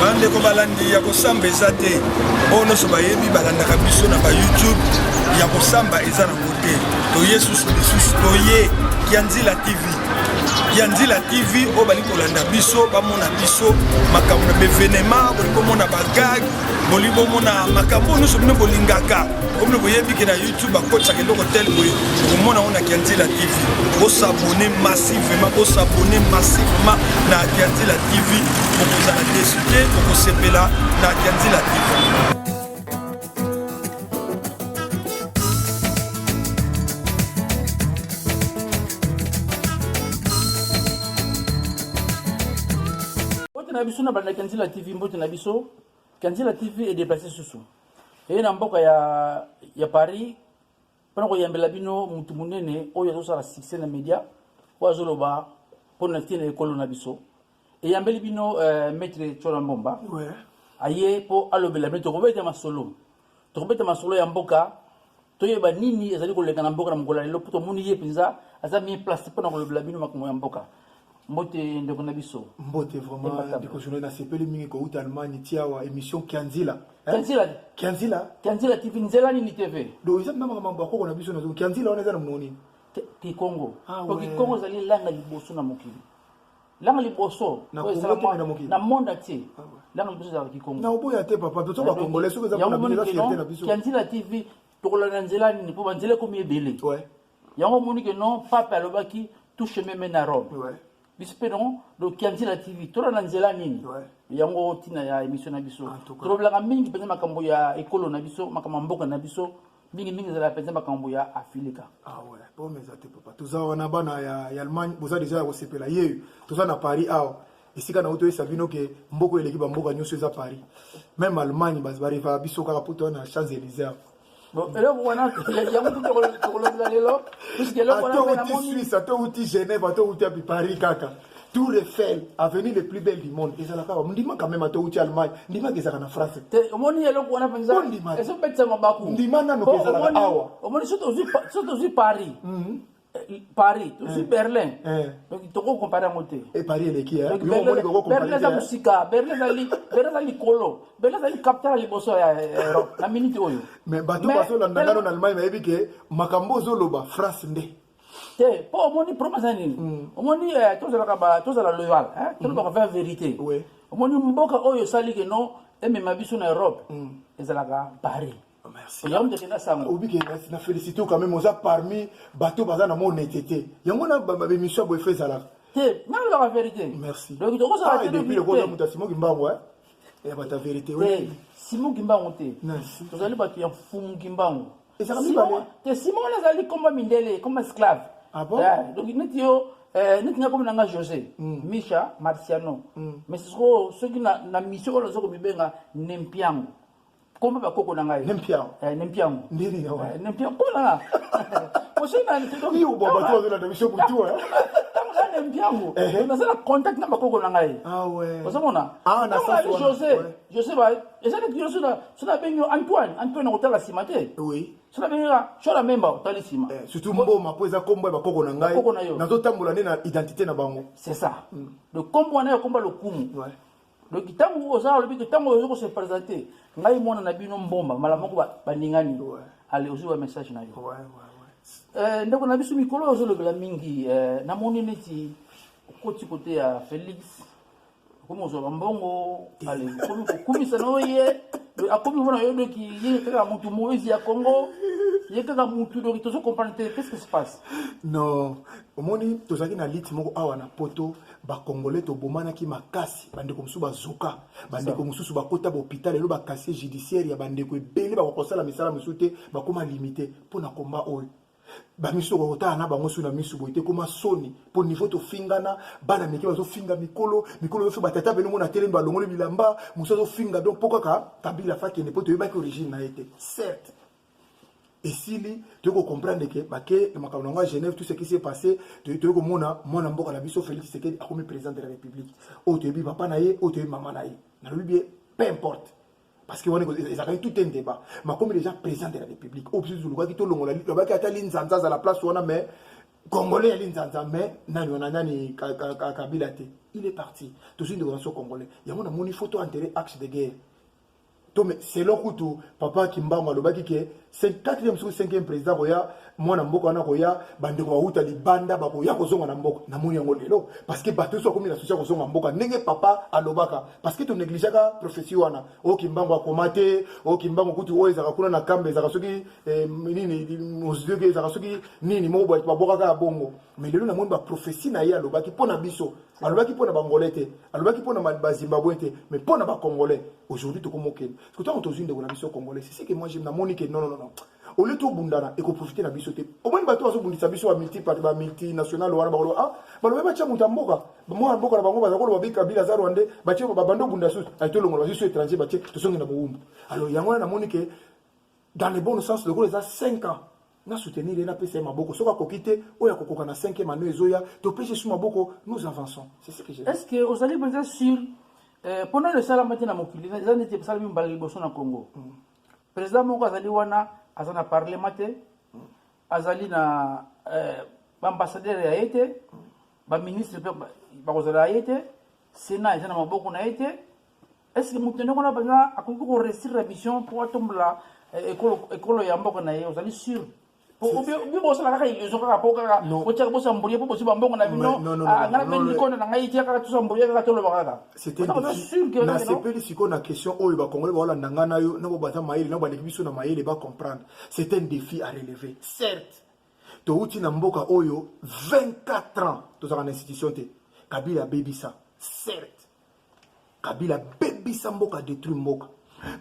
bande ko balandi ya kosamba eza te oyo nyonso bayebi balandaka biso na YouTube ya kosamba eza na kote toye susu lisusu toye Kianzila TV Kianzila TV oyo bali kolanda biso bamona biso makambo na bevenema boli komona bagag boli bomona makambo nyonso bino bolingaka omne boyebi ke na YouTube akotaka eloko tel boye komona ona Kianzila TV osabone massivement na Kianzila TV okozala desuke okosepela na Kianzila TV. Biso na banda Kianzila TV mbote na biso Kianzila TV est déplacé sous et na mboka ya Paris pendant ko yambela bino mutu munene oyo zo sala succès na media wa zoloba pona tina ekolo na biso et yambeli bino maître Chola Mbomba ouais aye po alobela meto ko beta masolo ya mboka toyeba nini ezali ko leka na mboka na mgola lelo puto muni ye pinza aza mi place pona ko lobela bino makomo ya mboka mbote ndeko na biso mbote vraiment ndiko journée na sepeli mingi ko uta Allemagne tiawa émission Kianzila Kianzila TV nzela ni TV do isa mama mambo ko na biso na Kianzila ona za na munoni ti Congo ko ki Congo zali langa liboso na mokili langa liboso na monde ati langa liboso za ki Congo na oboya te papa to ba congolais so za na biso na biso Kianzila TV to ko la nzela ni po banzela ko mi ebele ouais yango moni ke non papa alobaki touche même na Rome ouais bispedon do Kianzila TV tora na nzela nini yango tina ya émission na biso troblanga mingi penza makambo ya ekolo na biso makambo mboka na biso mingi za penza makambo ya Afrika ouais bon mais ate papa toza wana bana ya Allemagne boza déjà ko sepela yeyo toza na Paris esika na auto esabino ke mboko eleki ba mboka nyonso eza Paris même Allemagne bazariva biso kaka poto na Champs-Élysées. Bon, alors voilà, il y a beaucoup de colonialisme, puisque là on a Suisse, outil Genève, outil Paris kaka. Tour Eiffel, avenue les plus belles du monde. Et ça là on dit quand même outil Allemagne, dit que ça en France. Au moins il y a là on a pensé. Et ça peut être ça mabaku. Dit mana no que ça là awa. Au moins surtout aussi Paris. Paris, aussi Berlin. Donc il faut comparer à monter. Et Paris est qui hein? Berlin ça musika, Berlin ali kolo, Berlin ali capitale liboso ya Europe. Na minute oyo. Mais bato baso la ndangano na Allemagne mais que makambo zoloba France nde. Te, po omoni promesa nini? Omoni tozala loyal, hein? Tozala faire vérité. Oui. Omoni mboka oyo sali ke non emema biso na Europe. Ezalaka Paris. Merci. Obi na félicité quand même oza parmi bateau baza na mon honnêteté. Yango na ba émission bo fait ça là. Te, na la vérité. Merci. Donc to ça depuis le gros muta Simon Kimbango hein. Et ba ta vérité oui. Simon Kimbango te. Merci. Tozali ba ki fumu Kimbango. Et ça ramène pas. Te Simon nazali comme mindele, comme esclave. Ah bon? Donc nitio niti comme nanga José, Misha, Marciano. Mais ce qui na mission lo zo ko bibenga Nempiango. Comment va koko nangai nempiango ndiri ya wa nempiango pona osina ni to ni ubo bato la mission pour toi tango nempiango na sala contact na koko nangai ouais osomona na ça José va eza que sona benyo Antoine na hôtel la cimate oui sona benyo chola memba hôtel la cima surtout mboma poza kombo ba koko nangai na zo tambola na identité na bango c'est ça le kombo na komba le kumu ouais donc tango oza le but tango ozo se présenter ngai mona na bino mbomba mala moko baningani allez ozo wa message na yo ndeko na biso mikolo ozo le mingi na moni neti côté ya Félix comme ozo mbongo allez comme ça no ye akomi vona yo doki ye kaka mutu moizi ya Congo ye kaka mutu doki tozo comprendre qu'est-ce qui se passe non omoni tozaki na lit moko awa na poto ba congolais to bomana ki makasi bandeko musu bazuka bandeko mususu bakota ba hôpital elo ba casier judiciaire ya bandeko ebele ba kokosala misala musu te ba koma limité pona komba oyo ba miso ko kota na bango su na misu boite koma soni po niveau to fingana bana meki bazo finga mikolo yo ba tata beno mona telemba longolo bilamba muso zo finga donc pourquoi ka Kabila fa ki ne poto yeba ki origine na été certes. Et si tu peux comprendre que à Genève, tout ce qui s'est passé, tu peux comprendre mon mboka la biso Félix Tshisekedi a comme président de la République. Ou tu es papa naïe, ou tu es maman naïe. Peu importe. Parce que ça a tout un débat. Mais comme déjà président de la République, au plus de l'ouest, qui te l'ont la place, on a mais Congolais ali nzanza mais nani wana nani Kabila te. Il est parti. Toujours une relation congolais. Il y a mon photo enterré axe de guerre. C'est là où papa Kimbango alobaki ke c'est 4e ou 5e président koya mwana mboka wana koya bande ko uta libanda ba koya kozonga na mboka na moni yango lelo parce que bato so komi na socia kozonga mboka ndenge papa alobaka parce que to négligeaka prophétie wana o Kimbango akomate o Kimbango kutu o ezaka kuna na kambe ezaka soki nini mozideke ezaka soki nini mo ba boka ka bongo mais lelo na moni ba prophétie na ye alobaki pona biso alobaki pona bangolete alobaki pona ba Zimbabwe te mais pona ba congolais aujourd'hui to komoke parce que tant aux de la mission congolais c'est ce que moi j'aime na moni que non au lieu to bundana et ko profiter na biso te au moins bato aso bundisa biso ba multinational wana ba ah ba lo ba cha mutamboka mo mboka na bango ba ko ba Kabila za Rwanda ba che ba bando bunda so ay to longo ba so étranger ba che to songi na boumbu alors yango na moni que dans le bon sens le gros les a 5 ans na soutenir na pesa maboko soka kokite oya kokoka na 5e année ezoya to pêcher sur maboko nous avançons c'est ce que j'ai est-ce que vous allez bien sûr pendant le salam matin na mokili les années de salam mbali liboso na Congo président moko azali wana azana parler matin azali na ambassadeur ya été ba ministre ba kozala été sénat ezana maboko na été est-ce que mutendo kona bana akoki ko réussir la mission pour atombola école ya mboka na ye ozali sûr pour bien bossa la kaka illusion kaka po kaka o tshaka bossa mburiye po bosi bambongo na bino ngana ben likona na ngai tia kaka tusa mburiye kaka tolo bakaka c'était sûr que na sepeli siko na question oyo ba congolais ba olanda ngana yo na bo bata maïli na ba lekibiso na maïli ba comprendre c'est un défi à relever certes to uti na mboka oyo 24 ans to za na institution te Kabila bebisa certes Kabila bebisa mboka détruit mboka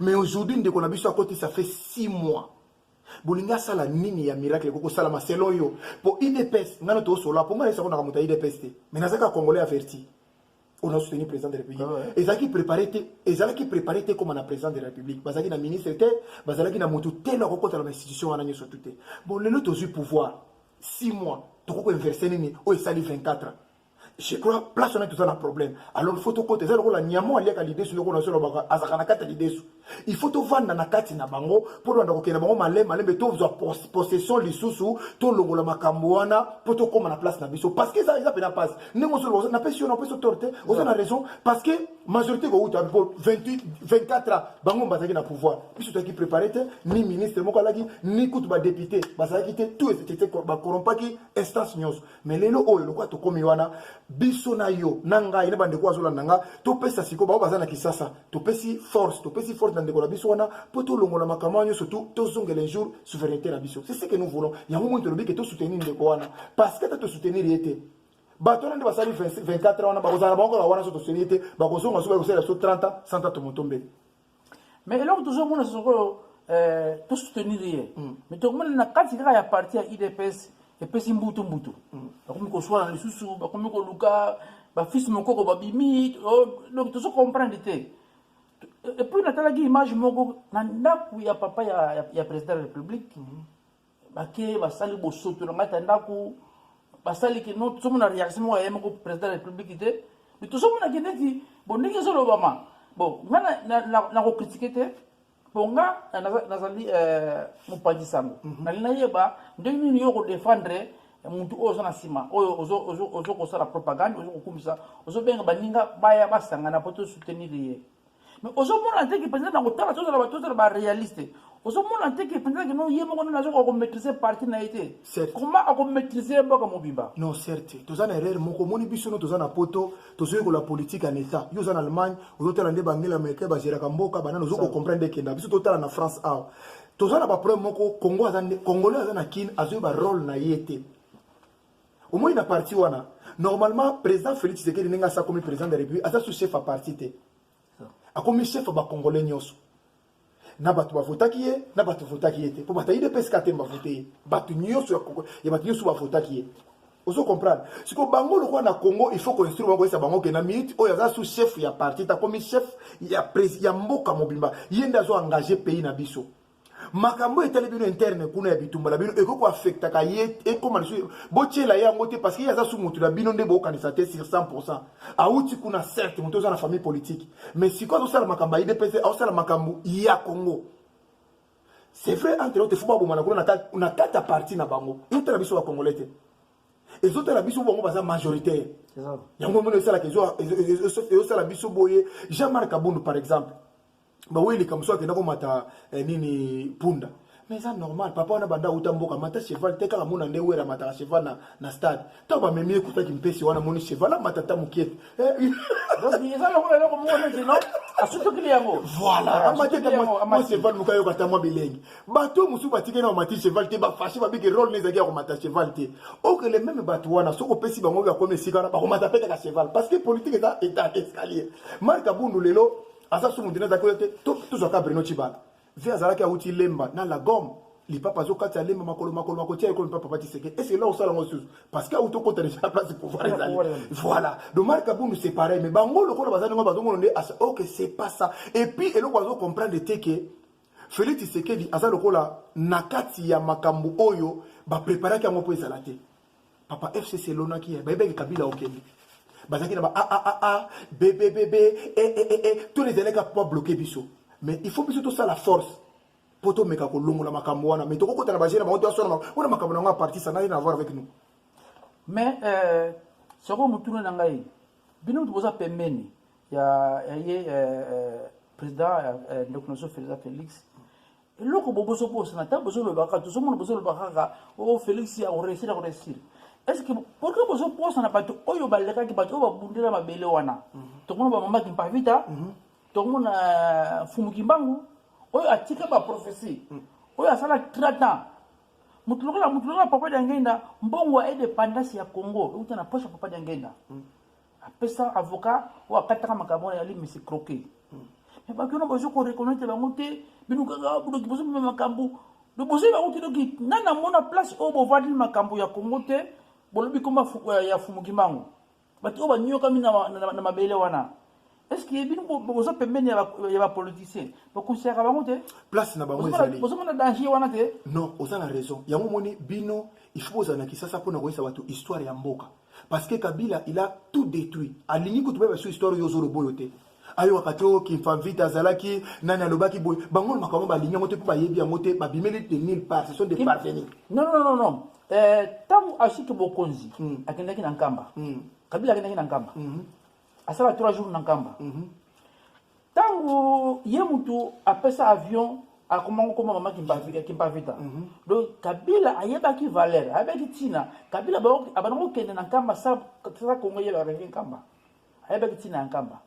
mais aujourd'hui ndeko na biso à côté ça fait 6 mois bolinga sala nini ya miracle koko sala maselo yo pour IDPS ngana to sola pour moi ça on a monté IDPS mais nazaka congolais averti on a soutenu le président de la République ezaki préparé comme un président de la République bazaki na ministre te bazaki na mutu te na kokota na institution wana nyoso tout bon le tozu pouvoir 6 mois to ko inverser nini o esali 24 ans. Je crois place on a tout un problème alors il faut to côté ça la nyamo ali ka l'idée sur le connaisseur baka azaka na kata l'idée il faut to vendre na kati na bango pour ndo ko kena bango malem to zo possession lisusu to longola makambo wana pour to koma na place na biso parce que ça pena passe ndemo so na pession na peso torte on a raison parce que majorité go uta 28 24 ans bango bazaki na pouvoir biso to qui préparé ni ministre moko laki ni kutu ba député bazaki te tout était ba corrompaki instance nyos mais lelo oyo lokwa to komi wana biso na yo nanga ina bande kwa zola nanga to pesa siko ba bazana kisasa to pesi force dans de la biso wana pour tout longola makamanyo surtout to zongela jour souveraineté la biso c'est ce que nous voulons il y a un moment de que to soutenir ndeko wana parce que to soutenir yete bato na ba sali 24 ans na ba kozala bango la wana so to soutenir yete ba kozonga so ba kozala so 30 ans 100 ans to motombe mais alors toujours mona soko to soutenir yé mais to mona na kati kaka ya parti ya IDPS epesi mbutu bakomi koswala lisusu bakomi koluka bafisi mokoko babimi donc tozo comprendre te et puis natalaki image moko na ndaku ya papa ya président de la république bake basali bosoto na ngata ndaku basali ke no tozomona réaction moko ya moko président de la république te mais tozomona ke neti bon ndenge ezolobama bon nga na kocritique te ponga nazali mopanzi sango nali nayeba ndenge nini yo kodefendre muntu oyo oza na nsima oyo ozokosala propagande ozokokumisa ozobenga baninga baya basangana po tosoutenir ye mais ozomona te ke mpenza na kotala tozala baréaliste ozomona te ke mpenza ke no ye moko nini azokoka komaîtrise parti na ye te comment akomaîtrise mboka mobimba non certes toza na erreur moko omoni biso no toza na poto tozoyekola politique en état yo oza na allemagne ozotala nde bangela américain bagéraka mboka banani ozokocomprendre ekenda biso totala na france awa toza na baproblème moko congolais aza na kine azoyi barole na ye te omoni na parti wana normalement président félix tshisekedi ndenge asa komi président de la république aza sous chef a parti te akomi chef ba congolais nyonso na bato bavotaki ye na bato votaki ye te po bato IDPS te bavote ye bato nyonso ya bato nyonso bavotaki ye ozo comprendre siko bango lokwa na Congo il faut construire bango esa bango ke na minute oyo aza sous chef ya parti ta komi chef ya mboka mobimba ye nde azo engagé pays na biso makambo etali bino interne kuna ya bitumba la bino ekoko affecta ka ye ekoma lisu botiela yango te parce que yaza su mutu la bino nde bokanisa te sur 100% auti kuna certes mutu oza na famille politique mais siko azosala makambo ya IDPS azosala makambo ya Congo c'est vrai entre autres faut babomana kuna na kata parti na bango yotala biso ba congolais te les autres la biso bango baza majoritaire C'est ça. yango mona ça la question et ça la biso boye Jean-Marc Kabundu par exemple ba oui les comme ça que ndako mata nini punda mais ça normal papa on a banda utamboka mata cheval te kala mona nde wera mata cheval na stade to ba memi ekuta ki mpesi wana moni cheval la matata mukiet donc il ça le ko mo ne non asuto kili yango voilà amata cheval mukayo kata mo bilengi bato musu batike na mati cheval te ba fashi ba bige role nezaki ko mata cheval te o que les mêmes bato wana soko pesi bango ya comme sikana ba ko mata pete ka cheval parce que politique est à escalier Marc Kabundu lelo asa su mundina za ko te to zo ka Bruno Chibala vi azalaki auti lemba na la gomme li papa zo kati lemba makolo makotia ko papa pati seke et c'est là où ça l'on sous parce que auto ko déjà la place pour voir voilà donc Marc Kabundu c'est pareil mais bango le ko bazana ngo bazongo ndé OK c'est pas ça et puis et le bazo comprendre que Félix Tshisekedi azalo ko la nakati ya makambu oyo ba préparer ka ngo po ezalate papa FCC lona ki ba bebe Kabila okende bazaki na ba bébé tous les élèves pas bloquer biso mais il faut plutôt tout ça la force pour tout meka ko longo la makambo wana mais to ko tana bajena ba to sona on a makambo na parti ça n'a rien à voir avec nous mais soko mutuna na ngai bino tuboza pembeni ya président ndoko so Félix eloko boboso boso na ta bozo le baka to so mo bozo le baka o Félix ya o réussir est-ce que pourquoi bozo posa na bato oyo baleka ki bato ba bundira mabele wana to mo ba mama ki pavita to mo na fumuki mbangu oyo atika ba prophétie oyo asala 30 ans mutulola papa d'angenda mbongo a indépendance ya Congo uta na poche papa d'angenda apesa avocat ou akataka makambo ya li monsieur croquer mais ba kono bozo ko reconnaître bango te binu kaka budo kibozo makambo do bozo ba uti do ki nana mona place o bo vadi makambo ya Congo te bolobi koma ya fumuki mbangu bato ba nyoka mina na mabele wana. Est-ce qu'il y a bien besoin de la politicien pour considérer bango te place na bango ezali besoin de danger wana te non oza na raison yango moni bino il faut ozana ki sasa pona koyesa bato histoire ya mboka parce que Kabila il a tout détruit alingi ko tubeba sur histoire yo zoro boyo te ayo wakato ki mfavita azalaki nani alobaki boy bango makambo balingi ngote po bayebi yango te babimeli de nulle part ce sont des parvenus non tamu ashike bokonzi akendaki na nkamba Kabila akendaki na nkamba asala 3 jours na nkamba tango ye mutu apesa avion akomango koma mama kimpavita donc Kabila ayebaki valeur ayebaki tina Kabila abango kende na nkamba sa Kongo ye ba nkamba ayebaki tina na nkamba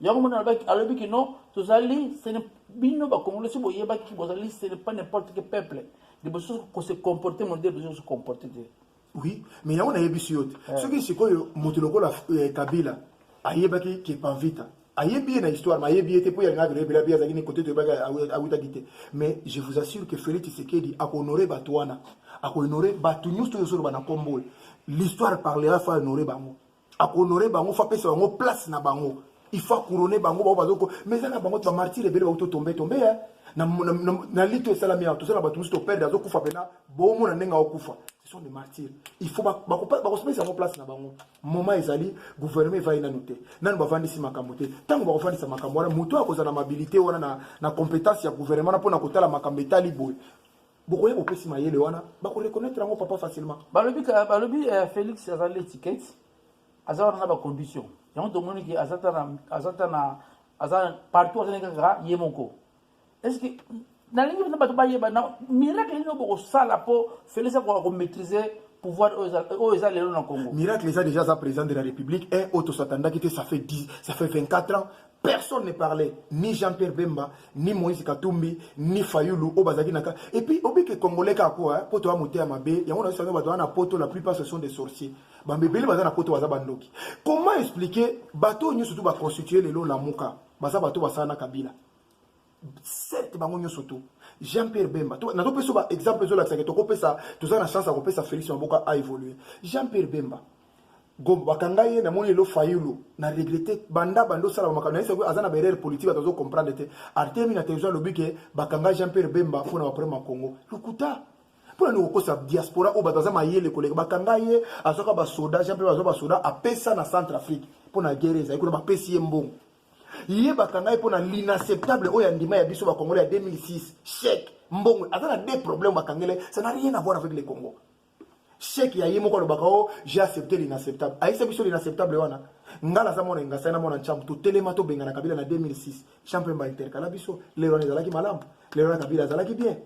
yango mona alobaki non tozali ce n'est bino ba Congolais si boyebaki bozali ce n'est pas n'importe quel peuple de besoin qu'on se comporter mon de besoin se comporter oui mais yango na yebi siyote ce qui c'est quoi mutu lokola Kabila ayebaki ki pavita ayebi na histoire ayebi était pour yanga rebela bia zakini côté de baga awita dité mais je vous assure que Félix Tshisekedi a honoré batwana a honoré batu nyusto yosoro bana kombo l'histoire parlera fa honoré bango a honoré bango fa pesa bango place na bango il faut couronner bango ba bazoko mais ça na bango ba martyr rebela ba tomber na lito salami ya to sala batu nyusto perdre azokufa pena bomo na nenga okufa ce sont des martyrs il faut ba se mettre en place na bango moment ezali gouvernement va ina noter nan ba vandisi makambo te tango ba vandisa makambo wana muto akoza na mobilité wana na compétence ya gouvernement na pona kotala makambo etali boy bokoye bopesi mayele wana ba ko reconnaître ngo papa facilement balobi Félix azali étiquette azala na ba condition yango to moni ki azata partout azana yemoko est-ce que na lingi na bato ba yeba na miracle ni boko sala po Félix ko maîtriser pouvoir aux lelo na Congo miracle est déjà sa président de la République un auto s'attendait que ça fait 24 ans personne ne parlait ni Jean-Pierre Bemba ni Moïse Katumbi ni Fayulu au bazaki naka et puis obi que congolais ka quoi poto amoté amabe yango na savoir bato na poto la plupart ce sont des sorciers bambebeli bazana poto bazabandoki comment expliquer bato nyo surtout ba constituer lelo la muka baza bato basana Kabila certes bango nyonso to Jean-Pierre Bemba na to peso ba exemple zo la que to kopesa to za na chance à kopesa Félix Maboka a évoluer Jean-Pierre Bemba gomba bakangaye na moni lo Fayulu na regretter banda bando sala makana isa azana berere politique bazo comprendre te artemi na télévision lobike bakanga Jean-Pierre Bemba fona ba premier Congo lukuta pour nous kosa diaspora o bataza mayele koleka bakangaye azoka ba soda Jean-Pierre azoka ba soda apesa na Centrafrique pour na guerre za iko ba pesi mbongo yé bakanga pour na l'inacceptable oya ndima ya biso ba Congolais ya 2006 chèque mbongo azana des problèmes bakangele ça n'a rien à voir avec le Congo chèque ya yemo ko bakao j'ai accepté l'inacceptable aïssa biso l'inacceptable wana ngala za mona ngasa na mona champ to telema to benga na Kabila na 2006 champion ba intercala biso le wana zalaki malambo le wana Kabila zalaki bien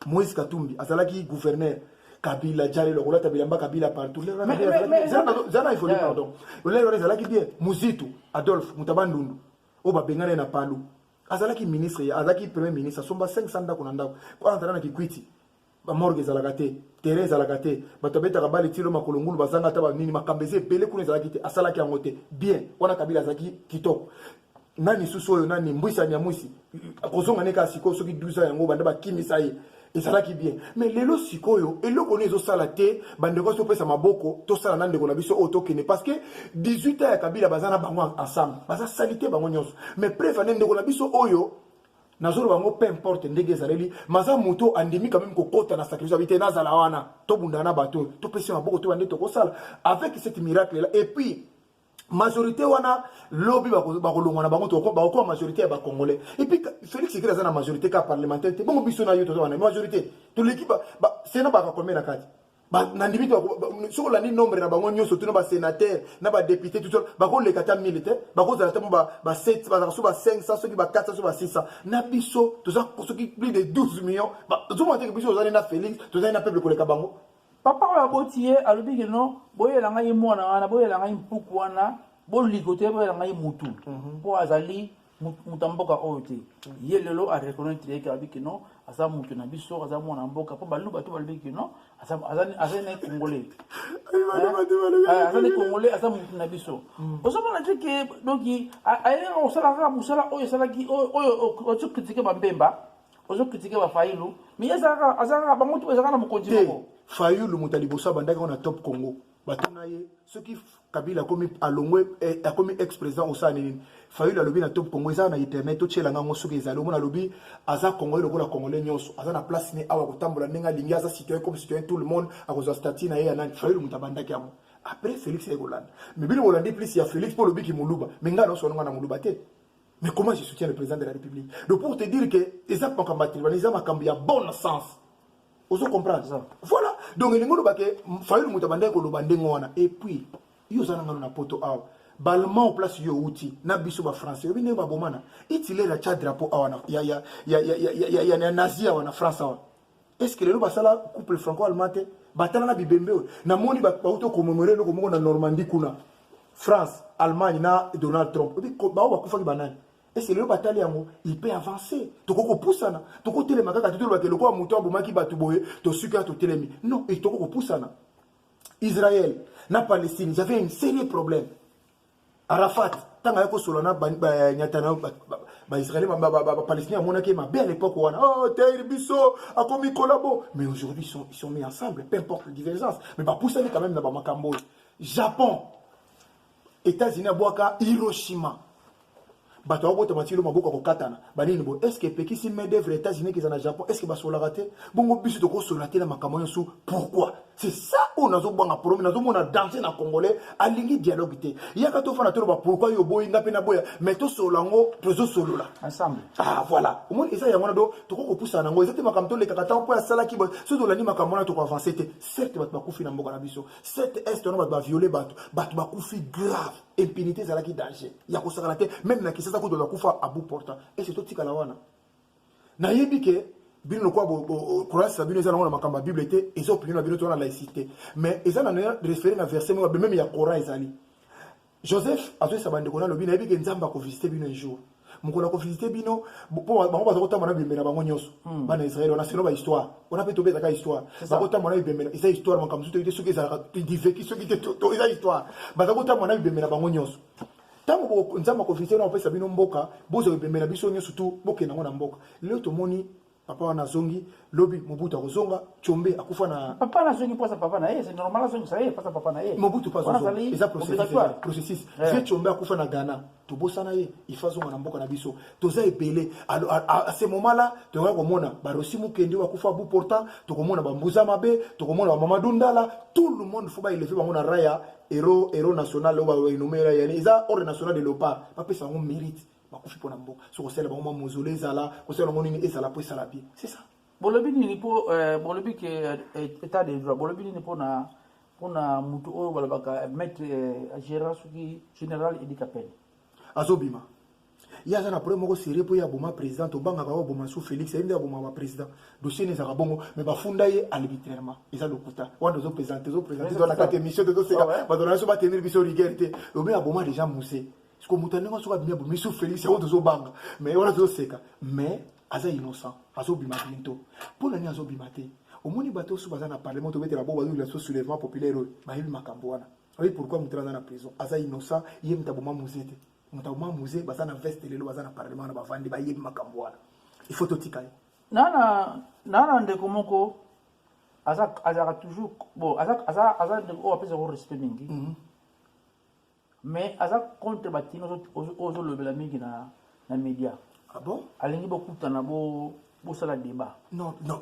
Moïse Katumbi azalaki gouverneur Kabila jale lo kolata bilamba Kabila partout le wana zana il faut dire pardon le wana zalaki bien Muzitu Adolphe Mutabandundu o ba bengana na Palu azalaki ministre azalaki premier ministre somba 500 ndako na ndako kwa antana na Kikwiti ba morgue zalaka te terrain zalaka te bato betaka bali tilo makolongulu bazanga ta ba nini makambeze pele kuna zalaki te asalaki yango te bien wana Kabila azalaki kitoko nani susu oyo nani mbwisa nyamwisi akozonga neka siko soki 12 yango banda bakimisa ye ezalaki bien mais lelo sikoyo eloko nezo sala te bandeko so pesa maboko to sala nande ko na biso auto kene parce que 18 ans ya Kabila bazana bango ensemble baza salité bango nyonso mais préfère nande ko na biso oyo nazolo bango peu importe ndenge ezaleli maza moto andimi quand même kokota na sacrifice habité nazala wana to bundana bato to pesa maboko to bande to kosala avec cette miracle là et puis majorité wana lobby bakolongwa na bango to ba majorité ya ba congolais et puis Félix Sekela za na majorité ka parlementaire te bongo biso na yo to wana majorité to l'équipe ba sena ba combien na kati ba nandimi to soko la ni nombre na bango nyonso to ba sénateur na ba député tout ba ko le kata militaire ba ko za ta ba 7 ba so ba 500 soki ba 400 so ba 600 na biso to za soki plus de 12 millions ba zo mo te biso za na Félix to za na peuple ko le ka bango papa oyo abotie alobi ke no boyelanga ye mwana wana boyelanga ye mpuku wana bolikote boyelanga ye mutu mpo azali mutu ya mboka oyo te ye lelo areconnaitre eke alobi ke no aza mutu na biso aza mwana mboka mpo baluba to balobi ke no aza ne congolais aza ne congolais aza mutu na biso ozomona te ke donki ayelenga kosalaka mosala oyo esalaki oyo ozokritike bambemba ozokritike bafailu mais azalaka bango to ezalaka na mokonzi moko Fayulu Mutalibosa bandaka na top Congo batona ye ce qui Kabila comme alongwe a comme ex-président Osani Fayulu alobi na top Congo ezana na internet to tshela ngo soki ezali mona alobi aza Congo lokola Congolais nyonso aza na place ne awa kotambola ndenge lingi aza citoyen comme citoyen tout le monde akoza statut na ye anani Fayulu mutabandaki yango après Félix Egoland mais bino Hollandais plus il y a Félix pour lobi ki muluba mais ngalo so na muluba te mais comment je soutiens le président de la République donc pour te dire que exactement comme Batribaniza makambi ya bon sens. Vous comprenez ça? Voilà. Donc, il y a des gens et puis, il y a des gens balman au place yo outil na biso ba français bine ba bomana itile la cha drapeau awana ya nazi awana France awana est-ce que le basala couple franco-allemand batala na bibembe na moni ba auto commémorer le komo na Normandie kuna France Allemagne na Donald Trump ba ba kufa banani. Et c'est le bataille il peut avancer. Toko poussana. Toko telema kaka tutelo ba keloko muto abomaki batu boye to suka to telemi. Non, et toko poussana. Israël na Palestine, ils avaient un sérieux problème. Arafat, tanga yako solana nyatana ba Israël ba Palestinien monaki ma belle époque wana. Oh, Taïr Bisso a commis collabo. Mais aujourd'hui ils sont mis ensemble, peu importe les divergences. Mais ba poussani quand même na ba makambo. Japon, États-Unis boaka Hiroshima. Bato wabo tamatilo maboko ko katana banini bo est-ce que peki si main d'œuvre États-Unis qui sont au Japon est-ce que ba sola raté bongo biso to ko sola té na makambo sou pourquoi c'est ça on a zo bonga problème na zo mona danser na congolais alingi dialogue té yaka to fana to ba pourquoi yo boy ngape na boya mais to solango to zo solola ensemble ah voilà au moins ça ya ngona do to ko poussa nango exactement makambo to le kaka tant pour sala ki bo so do la ni makambo na to ko avancer té certes bato ba kufi na mboka na biso certes est on ba violer bato ba kufi grave impunité za la ki danger ya ko sala té même na kisasa ko do la kufa à bout portant et c'est tout tika la wana na yebi ke bino kwa croix sabino za na makamba bible était et opinion na bino to na laïcité mais ils en ont référé na verset même ya Coran ezali Joseph azo sabande ko na lobi na yebi ke nzamba ko visiter bino un jour mukona ko visiter bino po bango ba ko tamana bimena bango nyonso bana Israël on a selo ba histoire on a peut tomber ka histoire ba ko tamana bimena isa histoire makamba tout te soki za divéki soki te to isa histoire ba ko tamana bimena bango nyonso tango nzamba ko visiter na pesa bino mboka bozo bimena biso nyonso tout bokena ngona mboka leo to moni papa wana zongi lobi Mobutu akozonga chombe akufa na papa na zongi posa papa na c'est normal zongi ça y est pasa papa na Mobutu pas zonga eza processus fait chombe akufa na Ghana to bosana ye ifazonga na mboka na biso toza epelé à ce moment là to va komona ba Rossi Mukendi akufa bu portant to komona ba Mbuza Mabe to komona ba Mamadou Ndala tout le monde faut ba élever bango na raya héros national ba renommer ya eza ordre national de l'OPA papa ça on mérite bakufi pona mboka so ko sala ba mausolée ezala ko sala monini ezala po sala bien c'est ça bolobi ni po bolobi que état de droit bolobi ni po na mpona mutu oyo balobaka maître gérant soki général Edi Kapele azobima ye aza na problème moko sérieux mpo ye aboma président tobangaka oyo aboma sous Félix ye nde aboma baprésident dossier ne ezalaka bongo mais bafunda ye arbitrairement eza lokuta wana tozoprésente toza na kati émission tozoseka bato na biso batenir biso rigueur te obe aboma déjà muse siko moto andenge soki abimi abomi sous Félix yango tozobanga mais wana tozoseka mais aza innocent azobima bientôt mpo nani azobima te omoni bato oso baza na parlement tobetela bo bazolila so soulèvement populaire oyo bayebi makambo wana oyebi pourquoi moto aza na prison aza innocent ye moto aboma muse te moto aboma muse baza na veste lelo baza na parlement na bavandi bayebi makambo wana il faut totika ye nana ndeko moko azaka toujours bon aza ndeko oyo apesako respect mingi mais aza contre batino ozolobela mingi na média ah bon alingi bokutana bosala débat non c'est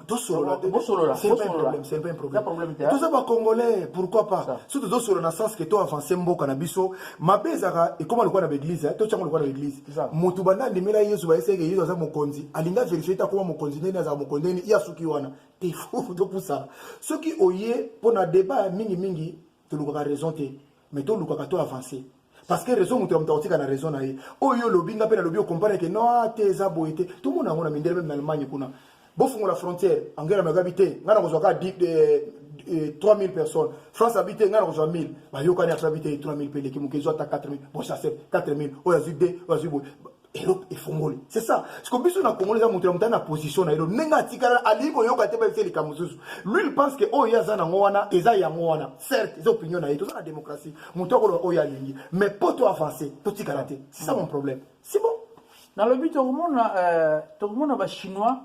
pas un problème tous ça congolais pourquoi pas surtout tous sur le sens que toi avancer mboka na biso mabezaka et comment le quoi na l'église to tchango le quoi na l'église mutu banda ndimela yesu ba eseke yesu aza mokonzi alinga vérifier ta comment mokonzi nene aza mokonzi nene ya suki wana te fou to poussa ceux qui oye pour na débat mingi to luka raison te mais to luka to avancer parce que raison mutu mutaotika na raison na ye oyo lobinga pe na lobi o comprendre que non te za boité tout le monde ngona mindele même en Allemagne kuna bofungo la frontière angela magabité ngana ko zoka 3000 personnes France habité ngana ko zo 1000 ba yo kana habité 3000 pele ki mukezo ata 4000 bon ça c'est 4000 oya zide oya zibo Europe et Fongoli. C'est ça. Ce qu'on dit dans Congolais, il a une position. Il lui, il pense que oh, il y a certes, les opinions, il y a la démocratie. Mais pour toi avancer, c'est ça mon problème. C'est bon. Dans le but, tout le monde est chinois.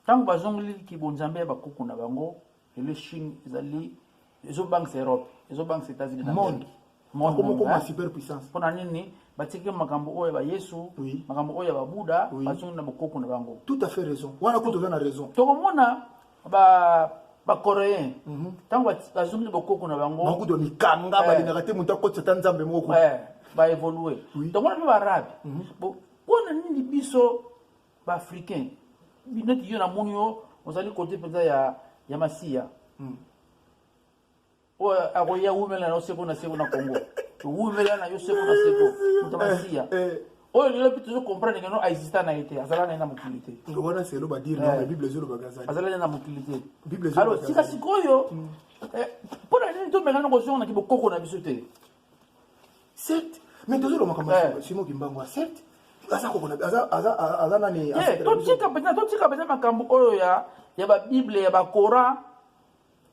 Tant que les Bonzambé et les Chine, les banques Europe, les banques États-Unis. Monde. Comme une superpuissance. Pour batiki makambo oyo ba Yesu makambo oyo ba Buddha bazungu na bokoko na bango tout à fait raison wana ko tozana raison tokomona ba coréen tango bazungu na bokoko na bango bango do mikanga ba linga te muta ko tsata nzambe moko ba évoluer donc on ba arabe bon pona nini biso ba africain binati yo na monyo ozali côté penza ya masia o akoya umela na seko na Congo umela na yo seko na seko mutamasia oyo lelo bitu comprendre que non existe na été azala na mokilité wana c'est lo ba dire non la bible zolo bagazali azala na mokilité bible zolo alors sika sikoyo pour la nini to mekana ko zona ki bokoko na biso te certes mais tozolo makambo simo kimbango certes aza ko na aza nani to tika makambo oyo ya ba bible ya ba Coran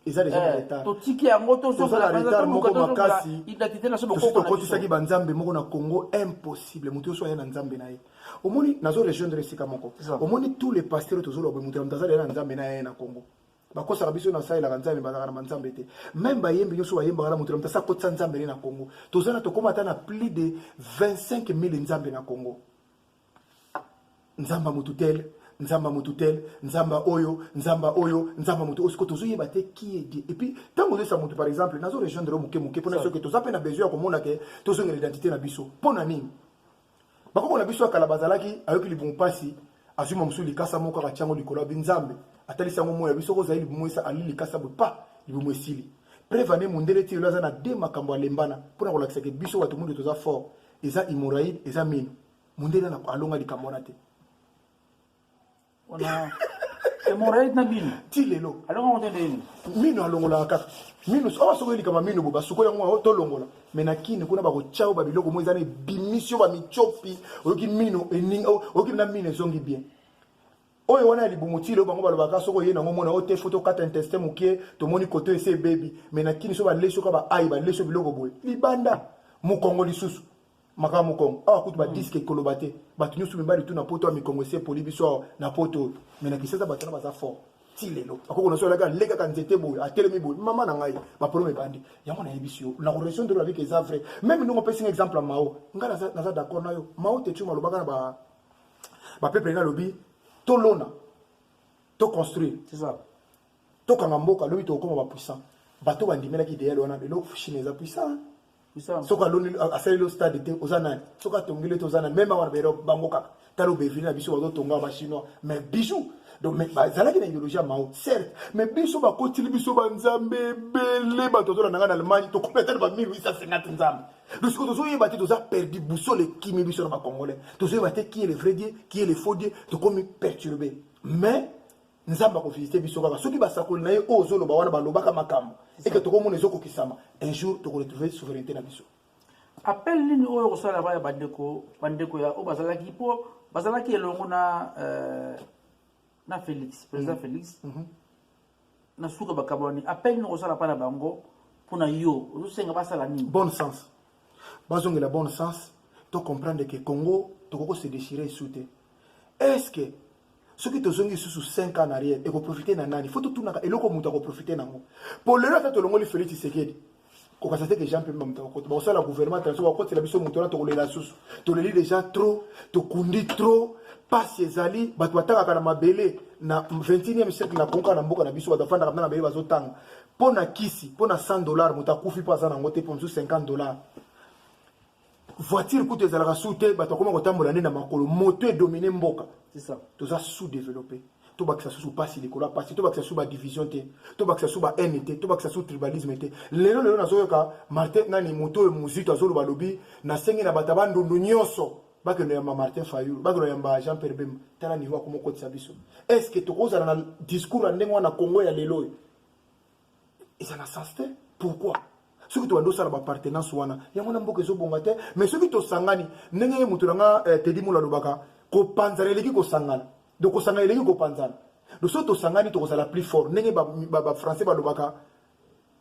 eza déjà retard to tiki yango to so la retard moko makasi identité na so bokoko na ko tisaki ba nzambe moko na Congo impossible mutu so ya na nzambe na ye omoni nazo rejoindre sika moko omoni tous les pasteurs tozolo ba mutu mtazali na nzambe na ye na Congo bakosa biso na saila nzambe bazaka na nzambe te même ba yembi nyoso ba yemba na mutu mtasa ko tsa nzambe na Congo tozana to komata na plus de 25000 nzambe na Congo nzamba mutu tel nzamba mututel nzamba oyo nzamba mutu osiko tozoyeba te qui est Dieu et puis tango ça mutu par exemple nazo rejoindre muke pona soki tozape na besoin komona ke tozonga l'identité na biso pona nini bakoko na biso akala bazalaki ayoki libungu pasi azuma musuli kasa moko ka chango likolo binzambe atalisa ngo moya biso ko zaili bumwesa alili kasa bo pa libumwesili prévane mundele ti loza na de makambo alembana pona kolakisa ke biso watu mundu toza fort eza immorale eza mino mundele na alonga likamona te ona emoraid na bino tilelo alonga ngote ndeni mino alongola kaka mino awa soko eli kama mino boba suko yango to longola mena kini kuna ba ko chao ba biloko mo ezane bimisio ba michopi oki mino ening oki na mino zongi bien oyo wana libumutile bango balobaka soko ye nango mona ote photo kata intestin mukie to moni koto ese baby mena kini so ba leso ka ba ai ba leso biloko boy libanda mu Kongo lisusu maka mukongo awa kutu ba disque kolobate batu nyosu mbali tu na poto a mikongo se poli biso na poto mena kisasa batana baza fort tilelo akoko na so la ga lega ka nzete boy atelemi boy mama na ngai ba problème bandi yango na yebisio la relation de la vie que ça vrai même nous on peut un exemple à Mao ngala za d'accord na yo Mao te chuma lobaka na ba peuple na lobi to lona to construire c'est ça to kanga mboka lobi to koma ba puissant bato bandimela ki derrière wana lelo chine za puissant soka loni asaleli stade te ozana soka tongile te ozana même awana bero bango kaka talo bevini na biso bazotonga ba chinois mais bijou donc mais bazalaki na idéologie ya mao certes mais biso bakotili biso banzambe ebele bato ozolanda nga na allemagne tokompletele ba 1850 nzambe donc siko tozoyeba te toza perdu boussole ekimi biso na bacongolais tozoyeba te qui est le vrai dieu qui est le faux dieu tokomi perturbé mais nzambe akovisite biso kaka soki basakoli na ye oyo ozoloba wana balobaka makambo eke tokomona ezokokisama un jour tokoretrouve souveraineté na biso appel nini oyo kosala baya bandeko ya oyo bazalaki elongo na Félix président Félix na suka bakaboni appel nini kosala pa na bango mpona yo ozosenga basala nini bon sens bazongela bon sens to comprendre que Congo tokoko se déchirer sous te est-ce que ceux qui te sont sous 5 ans en arrière et profiter na nani faut tout na eloko muta ko profiter nango pour le reste to longoli Félix Tshisekedi ko kasate que Jean Pemba muta ko ba ça la gouvernement tanso ko côté la biso muto na to kolela susu to leli déjà trop to kundi trop pas ezali bato bataka na mabele na 21e siècle na konka na mboka na biso batafanda na mabele bazotanga pona kisi pona $100 muta kufi pas na ngote pour $50 voiture coûte ezalaka sous-te bato akoma kotambola nde na makolo moto edomine mboka c'est ça toza sous-développé tobakisa susu pasi likolo ya pasi tobakisa susu badivision te tobakisa susu bahaine te tobakisa susu tribalisme te lelo nazoyoka Martin nani moto oyo muzito azoloba lobi nasengi na bato bandundu nyonso bakeno yamba Martin Fayulu bakeno yamba Jean Pierre Bemba tala niveau akoma okotisa biso est ce que tokozala na discours ya ndenge wana Congo ya lelo eza na sens te pourquoi soki to bando sala ba partenance wana yango na mboka ezobonga te mais soki to sangani ndenge mutu nga Teddy Mula lobaka ko panzana eleki ko sangana donc ko sangana eleki ko panzana donc soki to sangani to ko sala plus fort ndenge ba français ba lobaka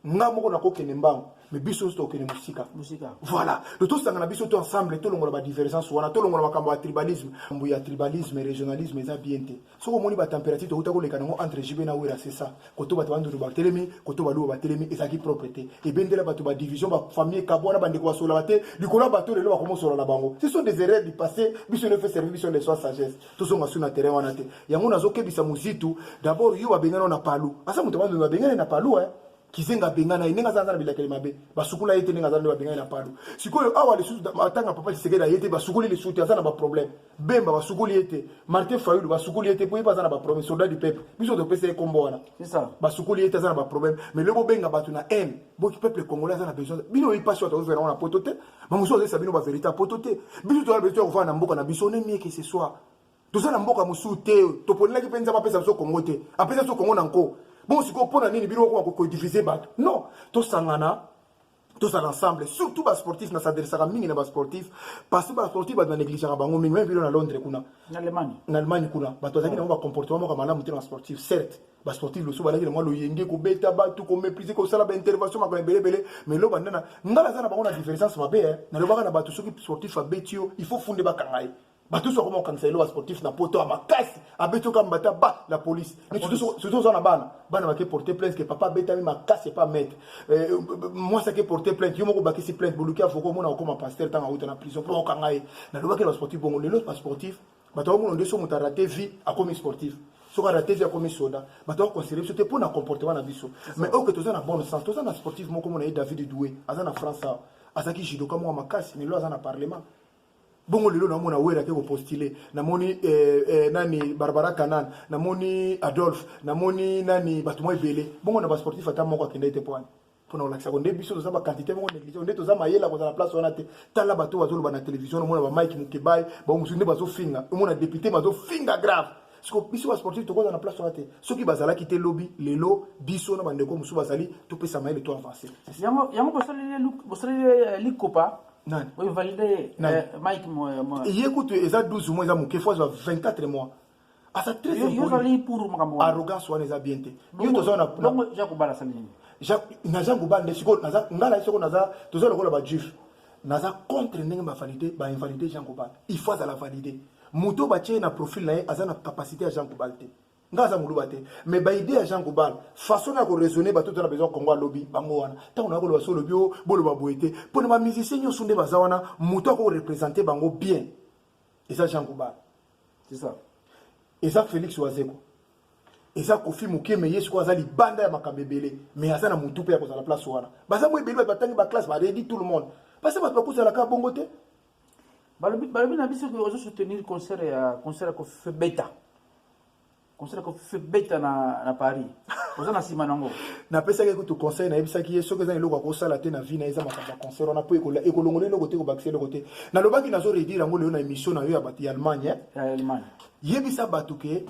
nga moko na ko kene mbango mais biso to kene musika voilà donc to sangana biso to ensemble to longola ba divergence wana to longola makambo ya tribalisme mbu ya tribalisme régionalisme eza bien te soko moni ba température to uta ko lekana ngo entre jibe na wera c'est ça ko to bato bandu ba telemi ko to balu ba telemi ezaki propreté et bendela bato ba division ba famille kabona bande ko sola bate likola bato lelo ba komo sola na bango ce sont des erreurs du passé biso ne fait servir biso les soins sagesse to songa suna terrain wana te yango nazo kebisa muzitu d'abord yo ba bengana na palu asa muto bandu ba bengana na palu kizenga bengana inenga zanza na bilakeli mabe basukula yete nenga zanza bengana na palu sikoyo awa les sous atanga papa Tshisekedi yete basukuli les sous azana ba problème bemba basukuli yete Martin Fayulu basukuli yete pour pas azana ba problème soldat du peuple biso to pesa kombo wana c'est ça basukuli yete azana ba problème mais le benga batu na haine bo peuple congolais azana besoin bino yi passion to faire na potote mamuso azesa bino ba vérité potote biso to besoin ko fa na mboka na biso ne mieux que ce soit to za na mboka musu te to ponela ki penza ba pesa biso Congo te apesa so Congo nanko bon si qu'on a nini biro ko diviser bat non to sangana tous ensemble surtout bas sportif na s'adressera mingi na bas sportif parce que bas sportif ba négliger bango mingi même biro na Londres kuna na Allemagne kuna ba to zaki na ba comportement ka malamu te na sportif certes bas sportif le soba la mo lo yenge ko beta ba tout ko mépriser ko sala ba intervention ma ko belé mais lo bandana ngala za na bango na différence mabe na lo ba na ba to soki sportif a betio il faut fonder ba kangai bato so comment cancelo wa sportif na poto makasi abeto ka mbata ba la police mais surtout ça na bana va que porter plainte que papa beta mi makasi pas mettre moi ça que porter plainte yo moko bakisi plainte boluki afoko mona ko ma pasteur tanga auto na prison pour kangai na loba que le sportif bon le pas sportif bato mo ndeso muta raté vie a comme sportif so ka raté vie a comme soda bato ko considérer c'était pour na comportement na biso mais au que toza na bon sens toza na sportif moko mona David Doué azana France azaki judo comme moi makasi mais lo azana parlement bongo lelo na mona wera ke ko postuler na moni nani Barbara Kanan na moni Adolphe na moni nani batuma ebele bongo na ba sportif ata moko akenda ete point pona olakisa konde biso to za ba quantité bongo négligence nde to za mayela ko za la place wana te tala bato bazolo ba na télévision mona ba Mike Mukebai ba musunde bazo finga mona député bazo finga grave siko biso ba sportif to ko za na place wana te soki bazala kité lobby lelo biso na bandeko musu bazali to pesa mayele to avancer yango bosali likopa non. Oui, validé Mike moi. Écoute, ils ont 12 mois, ils ont 24 mois. Ah, ça très important. Pour arrogance, on les a bien été. Nous, nous avons Jacques Oubala Salini. Jacques Oubala, tous les juifs. Naza contre n'engue ma validé, ba invalider Jean Oubala. Il faut la valider. Muto bache na profil na azana capacité à Jean Oubala. Ngaza mulubate mais ba idée à Jean Goubal façon na ko raisonner ba tout on a besoin Congo lobby bango wana ta on a ko lo so lobby bolo ba boité pour ma musicien nyo sunde bazawana muto ko représenter bango bien et ça Jean Goubal c'est ça et ça Félix Wazeko eza Kofi Mukeme yesu ko azali banda ya makambebele mais aza na mutu pe ya kozala place wana baza mo ebele batangi ba classe ba ready tout le monde parce que ba kozala ka bongo te balobi na biso ko ozo soutenir concert ko fait beta concert ko fait beta na Paris oza na sima nango na pesa ke to conseil na yebisa ki yeso ke za eloko ko sala te na vie na eza makamba concert on a po ekolongole eloko te ko bakise eloko te na lobaki nazo redire ngo leo na émission na yo ya bati Allemagne yebisa batu ke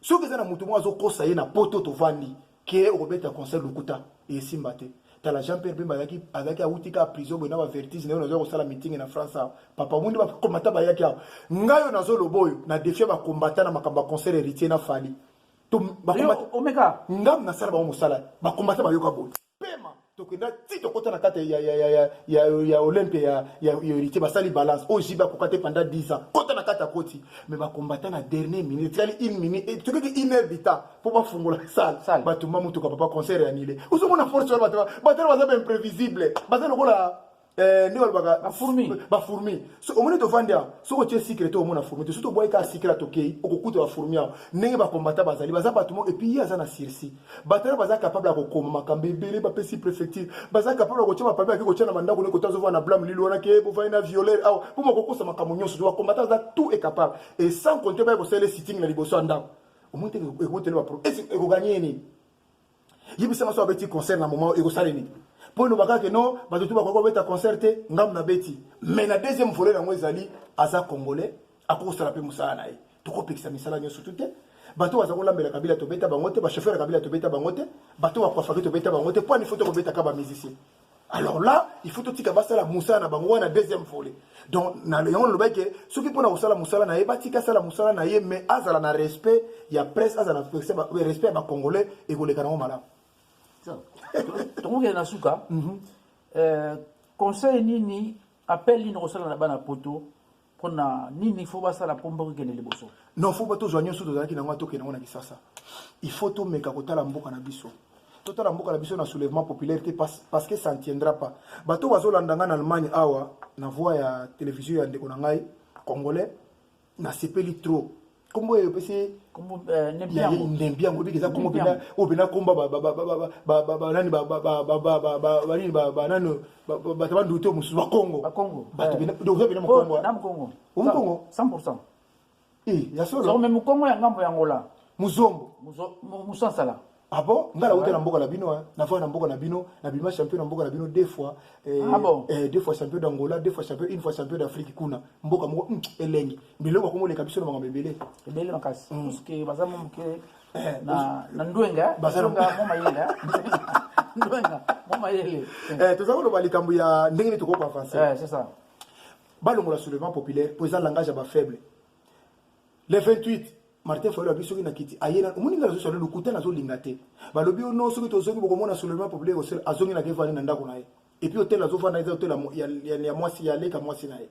soki eza na mutu moko azokosa ye na poto tovandi ke okobeta concert lokuta esimba te tala Jean-Pierre Bemba azalaki awutika ya prison boye na bavertige na yo nazo kosala meeting na France awa papa mundi bakomata bayaki awa ngai oyo nazoloba oyo na defie bakombata na makambo ya concert héritier na fali omeka ngam nasala bango mosala bakombata bayoka boye pema tokenda ti tokota na kati ya Olympe ya héritier basali balance oyo jiba kokate pendant 10 ans kota na kati ya koti mais bakombata na dernière minute tikali 1 minute tokeki 1 heure d'temps po bafungola sala batumba mutuka papa concert ya nile uzomona force wana batala baza imprévisible baza lokola ndiko baka ba fourmi so omoni to vandia so ko tie secret o mona fourmi to so to boy ka secret tokei okokuta ba fourmi ya ndenge ba combattant bazali baza batumo et puis aza na sirsi batala baza capable ya kokoma makambe ebele ba pesi préfecture baza capable ko tia ba papier ko tia na mandako ne ko tazo na blâme lilo wana ke bo vaina violer aw pour moko kosa makambo nyonso to ba combattant za tout est capable et sans compter ba ko sele sitting na liboso ndako omoni te ko tele ba pro et ko gagner ni yibisa maso abeti concert na moment e ko saleni pour nous baka que non bato tu bakoko beta concerté ngam na beti mais na deuxième volet na moi ezali aza congolais akosala pe musala na ye tokopekisa misala nyoso tout bato baza kolambela kabila to beta bangote ba chauffeur kabila to beta bangote bato ba coiffeur to beta bangote pour il faut to beta ka ba musicien alors là il faut to tika basala musala na bango na deuxième volet donc na yango lo beke soki pona kosala musala na ye batika sala musala na ye mais azala na respect ya presse azala na respect ba congolais et koleka na mala tongo na suka conseil nini appel nini kosala na bana poto pona nini faut basala pomba ko kene liboso non faut pas to joigner sous dozaki na ngwa to kene ngona kisasa il faut to meka kotala mboka na biso totala mboka na biso na soulèvement populaire parce que ça ne tiendra pas bato bazolanda nga na Allemagne awa na voix ya télévision ya ndeko na ngai congolais na sepeli trop kombo yo pese kombo ndembia ngo bikeza kombo bina obina komba nani nani nani batabandu to musu ba Congo bato bina do bina Congo na Congo Congo 100% ya solo même Congo ya ngambo ya Angola muzombo musansala ah bon ngala wote na mboka na bino na fois na mboka na bino na bima champion na mboka na bino deux fois deux fois champion d'Angola deux fois champion une fois champion d'Afrique kuna mboka moko elengi biloko komo le kabiso na ngamba ebele makasi parce que bazamo mke na ndwenga mo mayele ndwenga mo mayele tozako lo balikambu ya ndenge to ko avancer c'est ça balongo la soulèvement populaire pour ça langage ba faible les 28 Martin Fayulu abiso ki na kiti ayena umuninga zo solo lukuta na zo lingate balobi ono soki tozoki bokomona soulèvement populaire osel azongi na kevani na ndako na ye et puis hôtel azo fana hôtel ya mwasi ya leka mwasi na ye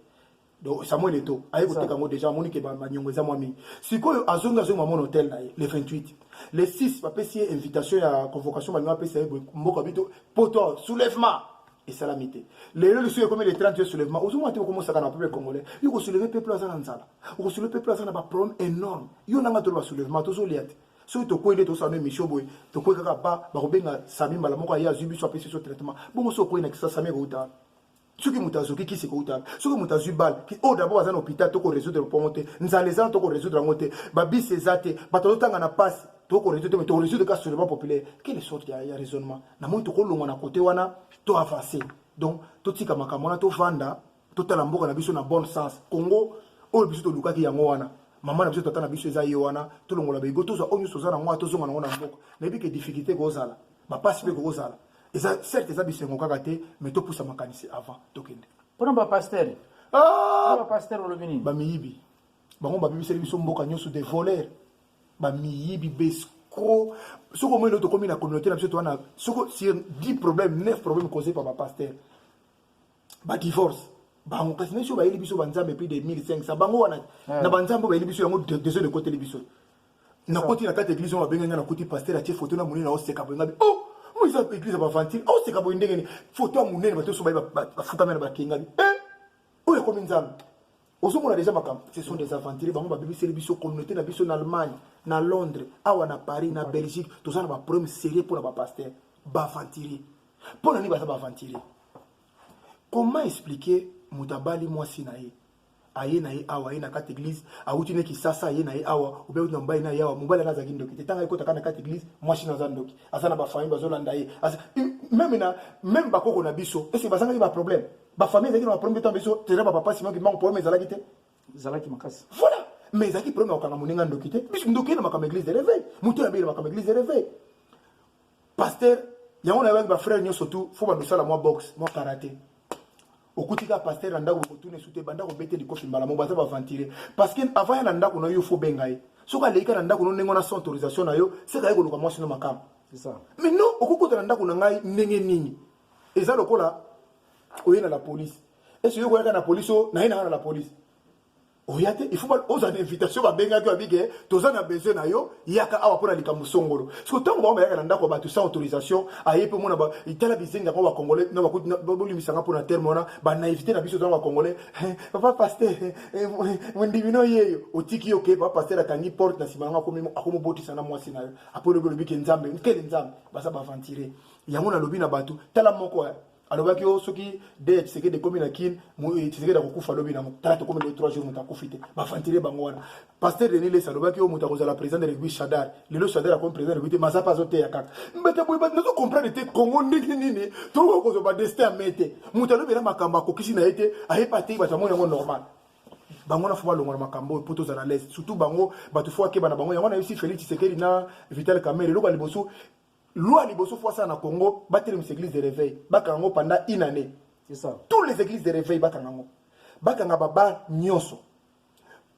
donc Samuel Eto aye ko teka ngo déjà moni ke ba nyongeza mwami sikoyo azongi mamona hôtel na ye le 28 le 6 ba pesi invitation ya convocation ba ngwa pesi mboka bito poto soulèvement et salamité le suye comme les 30 soulèvement aux moment comment ça dans le peuple congolais il faut soulever peuple azana nzala il faut soulever peuple azana ba problème énorme yo nanga to ba soulèvement to zo liate so to ko ile to sa no mission boy to ko kaka ba robenga sami mala moko ya zubi so apesi so traitement bon so ko ina kisa sami ko uta soki mutazoki kisi ko uta soki mutazu bal ki o d'abord azana hôpital to ko résoudre le problème nzaleza to ko résoudre ngote ba bis ezate ba to tanga na passe to ko résoudre to résoudre ka soulèvement populaire quelle sorte ya raisonnement na mo to ko longa na côté wana to avancer donc to tika makamona to vanda to tala mboka na biso na bon sens Congo o biso to lukaki yango wana mama na biso tata na biso eza ye wana to longola bego to zo onyo so zana ngwa to zonga na ngona mboka na bi ke difficulté ko zala ba passe pe ko zala eza certes eza bisengo kaka te mais to poussa makanisi avant to kende pona ba pasteur ba pasteur lo bini ba miyibi bango ba bibi biso mboka nyoso des voleurs ba miyibi besco soko mo to komi na communauté na biso to wana soko sur 10 problèmes 9 problèmes causés par ba pasteur ba divorce bango kasi na ba yeli biso banzambe plus de 1500 bango wana na banzambe ba yeli biso yango de côté les biso na côté na kati église on va benga na côté pasteur a tie photo na munene na oseka benga oh moi ça église ba ventile oh c'est ka boindenge ni photo munene ba to so ba fuka mena ba kenga o ya komi nzambe ozomona déjà makambo ce sont des aventuriers bango babebiseli biso communauté na biso na Allemagne na Londres awa na Paris na Belgique toza na baproblème sérieux pour na bapaster baaventurier mpo na nini baza baaventurier. Comment expliquer mutabali mwasi na ye aye na ye awa aye na kati église awuti ne kisasa aye na ye awa ube uti na mobali na ye awa mobali anazaki ndoki te tanga ekotaka na kati église mwasi naza ndoki aza na bafamille bazolanda ye même bakoko na biso ese bazangaki baproblème bafamille ezalaki na baproblème beto biso tera bapapa simaki mango problème ezalaki te ezalaki makasi voilà mais ezalaki problème akokanga moninga ndoki te biso ndoki ye na makambo église de réveil moto yabe na makambo église de réveil pasteur yango na yebaki bafrère nyonso tu fo bandosala mwa boxe mwa karaté okutika pasteur ndako kotune sute bandako bete likofi mbala mo baza baventire parce que avant ya ndako na yo fo benga ye soka leika na ndako no nengo na sans autorisation na yo c'est ka yeko mwasi no makam c'est ça mais non okukota na ndako na ngai ndenge nini eza lokola oyena la police est-ce que yo koyaka na police o na ina na la police oyate il faut pas aux invitation ba benga ko abige toza na besoin na yo yaka awa pona likambo songolo parce que tango ba yaka na ndako ba tout sans autorisation aye pe mona ba itala bizenga ko ba congolais na ba ko bolimisanga pona terme ona ba naivité na biso za ba congolais papa pasteur mondimino yeyo otiki yo ke papa pasteur akangi porte na simanga ko mimo akomo botisa na mwasi na yo apolo bolobi nzambe nkele nzambe basa ba ventire yango na lobi na batu tala moko alobaki o soki de Tshisekedi komi na kin Tshisekedi akokufa lobi na tala to komi le 3 jours mutakufite ba fantire bango wana pasteur Denis Lesa alobaki o mutakoza la président de l'église Shadar lelo Shadar comme président de l'église maza pas zote ya kaka mbete boy ba nazo comprendre te Congo ndiki nini to ko zo ba destin amete mutalobi na makamba ko kisi na ete aye pati ba tamoya ngo normal bango na fuba longo na makambo poto za la l'est surtout bango batu fwa ke bana bango yango na yusi Félix Tshisekedi na Vital Kamerhe loko liboso loi liboso fois ça na Congo battre les églises de réveil bakango pendant une année c'est ça toutes les églises de réveil bakango bakanga baba nyonso.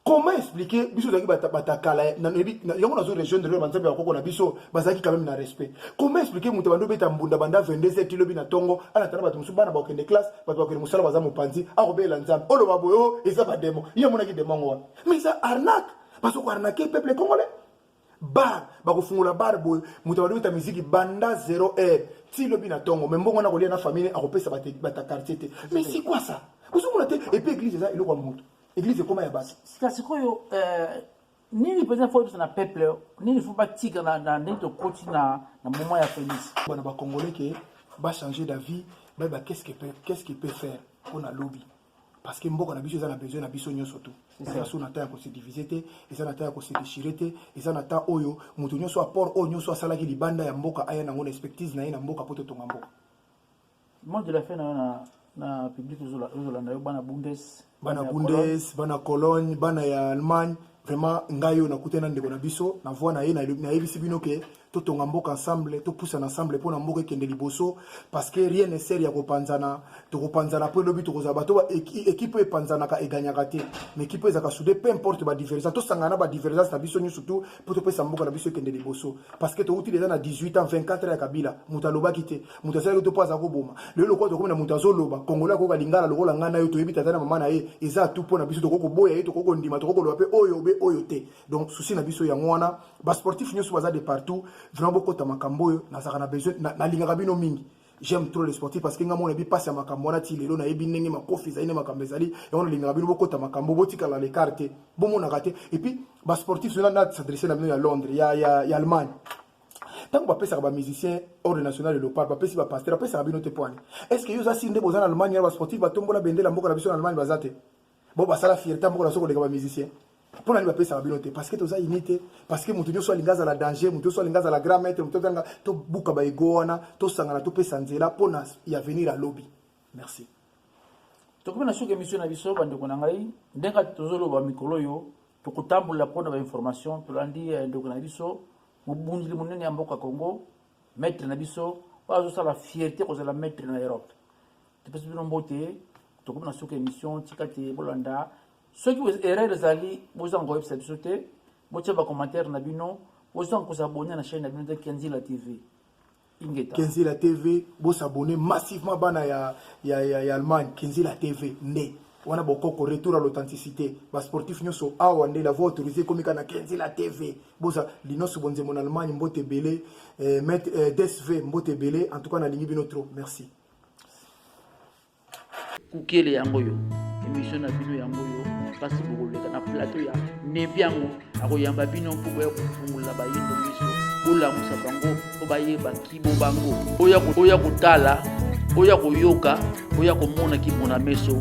Comment expliquer biso zaki batakala na yango na zo région de l'Anzambe bakoko na biso bazaki quand même na respect. Comment expliquer mutu bando beta mbunda banda 22 kilobi na tongo ana tana batu musubana ba okende classe batu bakene musala baza mopanzi akobela nzambe olo baboyo eza ba demo iya mona ki demo ngwa mais ça arnaque parce que arnaquer peuple congolais bar bakufungula bar boy mutabali ta musique banda 0 heure ti lobi na tongo mais mbongo na kolia na famille akopesa bata quartier te mais c'est quoi ça vous mona te et puis église ça iloko mutu église comment ya basi kasi koyo nini peut-être faut na peuple nini faut pas tika na ndento koti na moment ya Félix bana ba congolais que ba changer d'avis ba qu'est-ce qu'il peut faire pour na lobby parce que mboka na biso za na besoin na biso nyonso tout ça so na temps ko se diviser te eza na temps ko se déchirer te eza na temps oyo mutu nyonso apport oyo nyonso asala ki libanda ya mboka aya na ngona expertise na ye na mboka poto tonga mboka moi de la fin na public ozola na yo bana Bundes bana Cologne bana ya Allemagne vraiment ngayo na kutena ndeko na biso na voix na ye na yebisi bino ke to tonga mboka ensemble to poussa ensemble pour na mboka kende liboso parce que rien ne sert ya kopanzana to kopanzana pour lobi to kozaba to équipe e panzana ka eganyaka te mais équipe ezaka soudé peu importe ba divergence to sangana ba divergence na biso surtout pour to pesa mboka na biso kende liboso parce que to uti déjà na 18 ans 24 ans ya Kabila mutaloba kite mutasala to paza ko boma lelo ko to ko na mutazoloba Kongola ko kalingala lokola ngana yo to yebita tana mama na ye eza tout pour na biso to ko boya to ko ndima to ko loba pe oyo te donc souci na biso ya ngwana ba sportif nyoso baza de partout vraiment beaucoup de makambo na saka na besoin na linga bino mingi j'aime trop les sportifs parce que ngamo na bi passe makambo na ti lelo na yebi ndenge makofi za ine makambo ezali yango linga bino beaucoup de makambo botika la les cartes bomo na raté et puis ba sportif na s'adresser na bino ya Londres ya Allemagne tant ba pesa ba musicien hors national de l'opar ba pesa ba pasteur ba pesa bino te poani est-ce que yo za sinde bozana Allemagne ba sportif ba tombola bendela mboka na biso na Allemagne bazate bo ba sala fierté mboka na soko de ba musicien pour aller passer à biloté parce que toza unité parce que mutu nyoso alingaza la danger mutu nyoso alingaza la grand maître mutu tanga to buka ba egoana to sangana to pesa nzela pona ya venir à lobby merci to comme na shuka émission na biso bande ko ngai ndenga tozolo ba mikolo yo to kutambula pona ba information to landi ndeko na biso mubundi munene ya mboka Congo maître na biso bazo sala fierté ko za la maître na Europe te pesi bino mbote to comme na shuka émission tikati bolanda ceux qui ont erreur zali vous en website sauter vous avez commentaire na bino vous en vous abonner à la chaîne na bino de Kenzila TV ingeta Kenzila TV vous s'abonner massivement bana ya Allemagne Kenzila TV né on a beaucoup retour à l'authenticité ba sportif nyoso awa ndé la voix autorisée comme kana Kenzila TV boza linoso bonze mon Allemagne mbote belé mettre DSV mbote belé en tout cas na lingi bino trop merci kukele yango yo émission na bino yango yo mpasi bokoleka na plateau ya Nebiango akoyamba bino mpo boya kofungula bayindo miso bolamusa bango mpo bayeba kibo bango oya kotala oya koyoka oya komona kimona meso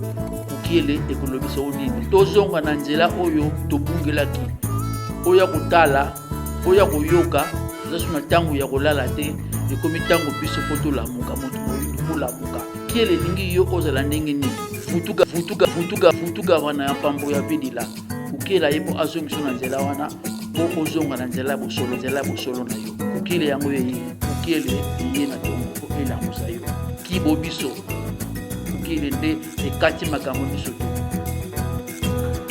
kukiele ekolobisa onini tozonga na nzela oyo tobungelaki oya kotala oya koyoka zasu na ntango ya kolala te ekomi ntango biso mpo tolamuka moto moyindo molamuka kiele elingi yo ozala ndenge nini futuka wana ya pambo ya bidila kukiela ye mpo azongiso na nzela wana mpo ozonga na nzela ya bosolo na yo kukiele yango yeye kukiele ye na tongo mpo elamusa yo kibo biso kukiele nde ekati makambo biso te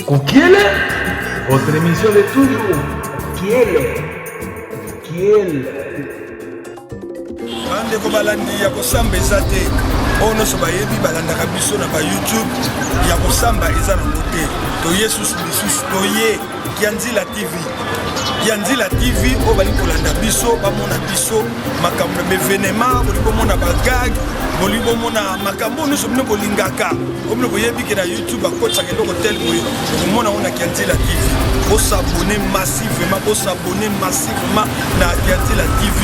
Kukiele, votre émission de toujours. Kukiele. bandeko balandi ya kosamba eza te oyo nyonso bayebi balandaka biso na bayoutube ya kosamba eza nango te toye susu lisusu toye Kianzila TV oyo bali kolanda biso bamona biso makambo na bevenema boli bomona bagag boli bomona makambo nyonso bino bolingaka omino boyebike na youtube akotaka eloko tel boye okomona ngo na Kianzila TV bosabone massivement na Kianzila TV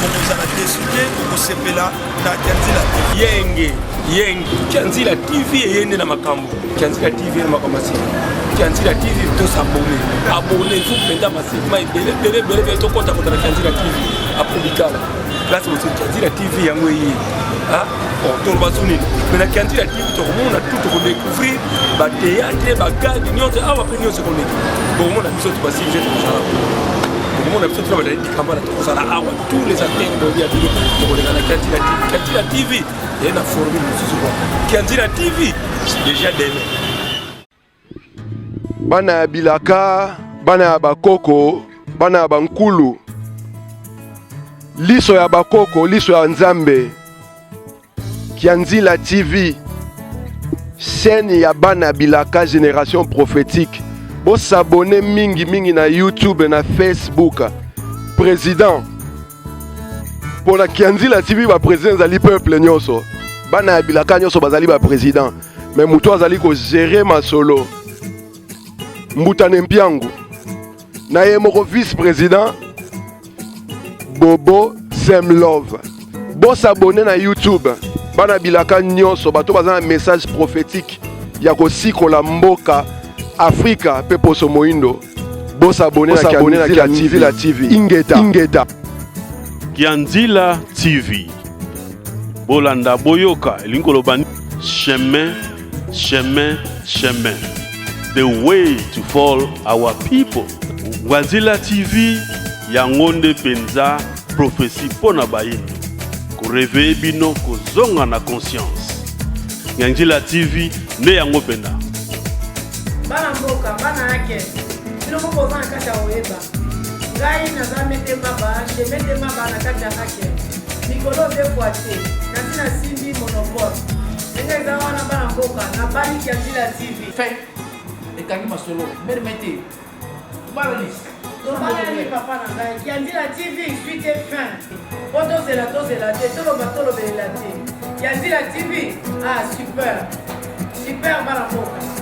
bokozala deside bokosepela na Kianzila TV yenge Kianzila TV eyende na makambo Kianzila TV na makambo masini Kianzila TV abonne vous penda massivement ebele tokota kotala Kianzila TV apobikala place mosusu Kianzila TV yango eyi toloba so nini me na Kianzila TV tokomona tout tokodécouvrir bateatre bagage nyonso awa mpe nyonso koleki bokomona biso tobasivie tokozala bokomona biso tuna badali dikambana tokozala awa tous les acteurs boya bino tokoleka na Kianzila TV Kianzila TV eye na formule mosusu kwa Kianzila TV déjà deme bana ya bilaka bana ya bakoko bana ya bankulu liso ya bakoko liso ya nzambe Kianzila TV chaîne ya bana ya bilaka génération prophétique bo s'abonner mingi na YouTube na Facebook président pour la Kianzila TV ba président zali peuple nyonso bana ya bilaka nyonso bazali ba président mais muto azali ko gérer masolo Mbutane Mpiangu na ye moko vice-président Bobo Semlove bo s'abonner na YouTube bana bilaka nyonso bato baza na message prophétique ya kosikola mboka Afrika pe poso moindo bo s'abonner na Kianzila TV ingeta Kianzila TV bolanda boyoka elinkoloba chemin the way to follow our people. Kianzila TV yangonde penza prophétie pona bayindo ko réveiller bino ko zonga na conscience. Kianzila TV ne yango penda bana mboka bana yake bino moko bana kata oyeba ngai na zamete maba chemete maba na kata yake mikolo be boite na tina simbi monopole ngai za wana bana mboka na bani Kianzila TV fait ekangi masolo mermete balalis Tobalani papa na ngai Kianzila TV suite fin poto zela te tolo bela te Kianzila TV super bana mboka